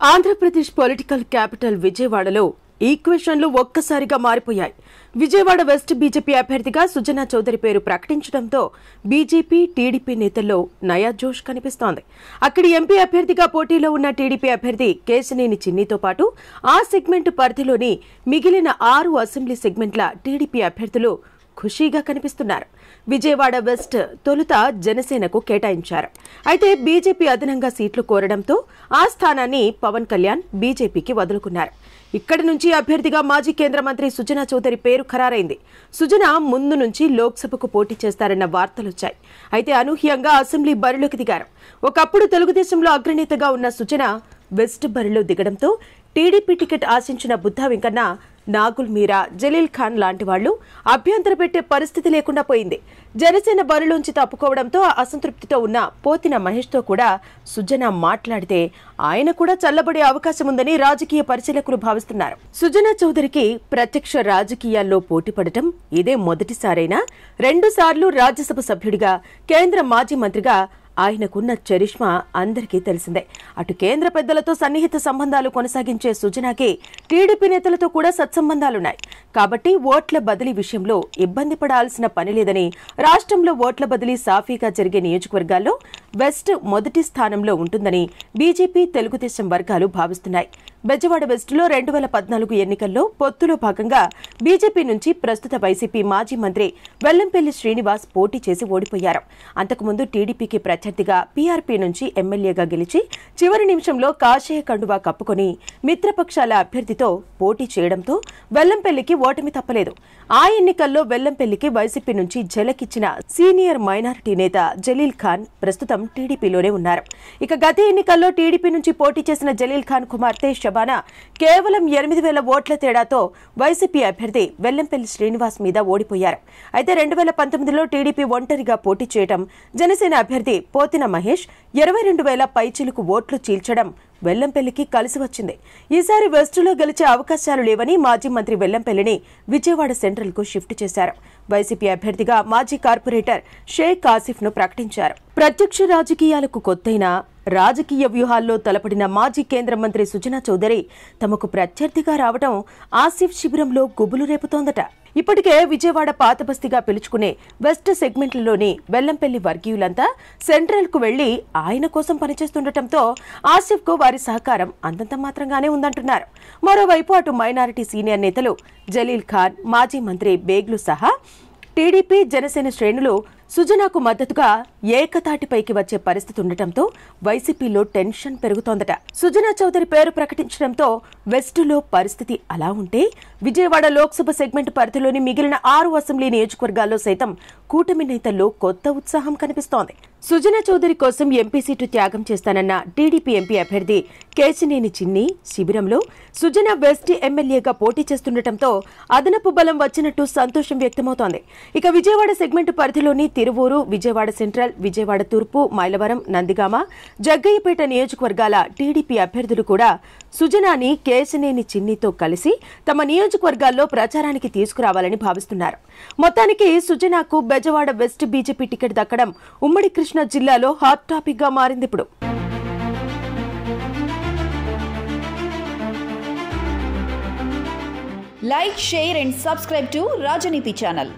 Andhra Pradesh political capital విజయవాడలో ఈక్వేషన్లు ఒక్కసారిగా మారిపోయాయి. విజయవాడ వెస్ట్ బీజేపీ అభ్యర్థిగా సుజనా చౌదరి పేరు ప్రకటించడంతో బీజేపీ, టీడీపీ నేతల్లో నయా జోష్ కనిపిస్తోంది. అక్కడి ఎంపీ అభ్యర్థిగా పోటీలో ఉన్న టీడీపీ అభ్యర్థి కేశినేని చిన్నితో పాటు ఆ సెగ్మెంట్ పరిధిలోని మిగిలిన 6 అసెంబ్లీ సెగ్మెంట్ల టీడీపీ అభ్యర్థులు ఖుషీగా కనిపిస్తున్నారు. విజయవాడ వెస్ట్ తొలుత జనసేనకు కేటాయించారు. అయితే బీజేపీ అదనంగా సీట్లు కోరడంతో ఆ స్థానాన్ని పవన్ కళ్యాణ్ బీజేపీకి వదులుకున్నారు. ఇక్కడి నుంచి అభ్యర్థిగా మాజీ కేంద్ర మంత్రి సుజనా చౌదరి పేరు ఖరారైంది. సుజనా ముందు నుంచి లోక్సభకు పోటీ చేస్తారన్న వార్తలొచ్చాయి. అయితే అనూహ్యంగా అసెంబ్లీ బరిలోకి దిగారు. ఒకప్పుడు తెలుగుదేశంలో అగ్రనేతగా ఉన్న సుజనా వెస్ట్ బరిలో దిగడంతో టీడీపీ టికెట్ ఆశించిన బుద్ధా వెంకన్న, నాగుల్ మీరా, జలీల్ ఖాన్ లాంటి వాళ్లు అభ్యంతర పెట్టే పరిస్థితి లేకుండా పోయింది. జనసేన బరిలోంచి తప్పుకోవడంతో అసంతృప్తితో ఉన్న పోతిన మహేష్తో కూడా సుజనా మాట్లాడితే ఆయన కూడా చల్లబడే అవకాశం ఉందని రాజకీయ పరిశీలకులు భావిస్తున్నారు. సుజనా చౌదరికి ప్రత్యక్ష రాజకీయాల్లో పోటీ పడటం ఇదే మొదటిసారైనా 2 సార్లు రాజ్యసభ సభ్యుడిగా, కేంద్ర మాజీ మంత్రిగా ఆయనకున్న చరిష్మా అందరికీ తెలిసిందే. అటు కేంద్ర పెద్దలతో సన్నిహిత సంబంధాలు కొనసాగించే సుజనాకి టీడీపీ నేతలతో కూడా సత్సంబంధాలున్నాయి. కాబట్టి ఓట్ల బదిలీ విషయంలో ఇబ్బంది పడాల్సిన పని లేదని, రాష్ట్రంలో ఓట్ల బదిలీ సాఫీగా జరిగే నియోజకవర్గాల్లో వెస్ట్ మొదటి స్థానంలో ఉంటుందని బీజేపీ, తెలుగుదేశం వర్గాలు భావిస్తున్నాయి. బెజవాడ వెస్టులో 2014 ఎన్నికల్లో పొత్తులో భాగంగా బీజేపీ నుంచి ప్రస్తుత వైసీపీ మాజీ మంత్రి వెల్లంపల్లి శ్రీనివాస్ పోటీ చేసి ఓడిపోయారు. అంతకుముందు టీడీపీకి ప్రత్యర్థిగా పీఆర్పీ నుంచి ఎమ్మెల్యేగా గెలిచి చివరి నిమిషంలో కాషాయ కండువా కప్పుకొని మిత్రపక్షాల అభ్యర్థితో పోటీ చేయడంతో వెల్లంపల్లికి ఓటమి తప్పలేదు. ఆ ఎన్నికల్లో వెల్లంపల్లికి వైసీపీ నుంచి ఝలకిచ్చిన సీనియర్ మైనారిటీ నేత జలీల్ ఖాన్ ప్రస్తుతం టీడీపీలోనే ఉన్నారు. ఇక గత ఎన్నికల్లో టీడీపీ నుంచి పోటీ చేసిన జలీల్ ఖాన్ కుమార్తె శబానా కేవలం 8,000 ఓట్ల తేడాతో వైసీపీ అభ్యర్థి వెల్లంపల్లి శ్రీనివాస్ మీద ఓడిపోయారు. అయితే 2019లో టీడీపీ ఒంటరిగా పోటీ చేయడం, జనసేన అభ్యర్థి పోతిన మహేష్ 22,000 పైచిలుకు ఓట్లు చీల్చడం వెల్లంపల్లికి కలిసి వచ్చింది. ఈసారి వెస్టులో గెలిచే అవకాశాలు లేవని మాజీ మంత్రి వెల్లంపల్లిని విజయవాడ సెంట్రల్ కు షిఫ్ట్ చేశారు. వైసీపీ అభ్యర్థిగా మాజీ కార్పొరేటర్ షేక్ ఆసిఫ్ ను ప్రకటించారు. ప్రత్యక్ష రాజకీయాలకు కొత్తైన రాజకీయ వ్యూహాల్లో తలపడిన మాజీ కేంద్ర మంత్రి సుజనా చౌదరి తమకు ప్రత్యర్థిగా రావడం ఆసిఫ్ శిబిరంలో గుబులు రేపుతోందట. ఇప్పటికే విజయవాడ పాతబస్తీగా పిలుచుకునే వెస్ట్ సెగ్మెంట్లలోని వెల్లంపల్లి వర్గీయులంతా సెంట్రల్ కు వెళ్లి ఆయన కోసం పనిచేస్తుండటంతో ఆసిఫ్ కు వారి సహకారం అంతంత మాత్రంగానే ఉందంటున్నారు. మరోవైపు అటు మైనారిటీ సీనియర్ నేతలు జలీల్ ఖాన్, మాజీ మంత్రి బేగ్లు సహా టీడీపీ, జనసేన శ్రేణులు సుజనాకు మద్దతుగా ఏకతాటిపైకి వచ్చే పరిస్థితి ఉండటంతో వైసీపీలో టెన్షన్ పెరుగుతోందట. సుజనా చౌదరి పేరు ప్రకటించడంతో వెస్టులో పరిస్థితి అలా ఉంటే విజయవాడ లోక్సభ సెగ్మెంట్ పరిధిలోని మిగిలిన 6 అసెంబ్లీ నియోజకవర్గాల్లో సైతం కూటమి నేతల్లో కొత్త ఉత్సాహం కనిపిస్తోంది. సుజనా చౌదరి కోసం ఎంపీ సీటు త్యాగం చేస్తానన్న టీడీపీ ఎంపీ అభ్యర్థి కేశినేని చిన్ని శిబిరంలో సుజనా వెస్ట్ ఎమ్మెల్యేగా పోటీ చేస్తుండటంతో అదనపు బలం వచ్చినట్టు సంతోషం వ్యక్తమవుతోంది. ఇక విజయవాడ సెగ్మెంట్ పరిధిలోని తిరువూరు, విజయవాడ సెంట్రల్, విజయవాడ తూర్పు, మైలవరం, నందిగామ, జగ్గయ్యపేట నియోజకవర్గాల టీడీపీ అభ్యర్థులు కూడా సుజనాని కేశినేని చిన్నితో కలిసి తమ నియోజకవర్గాల్లో ప్రచారానికి తీసుకురావాలని భావిస్తున్నారు. మొత్తానికి సుజనాకు బెజవాడ వెస్ట్ బీజేపీ టికెట్ దక్కడం ఉమ్మడి కృష్ణా జిల్లాలో హాట్ టాపిక్ గా మారింది. ఇప్పుడు like, share and subscribe to రాజనీతి ఛానల్.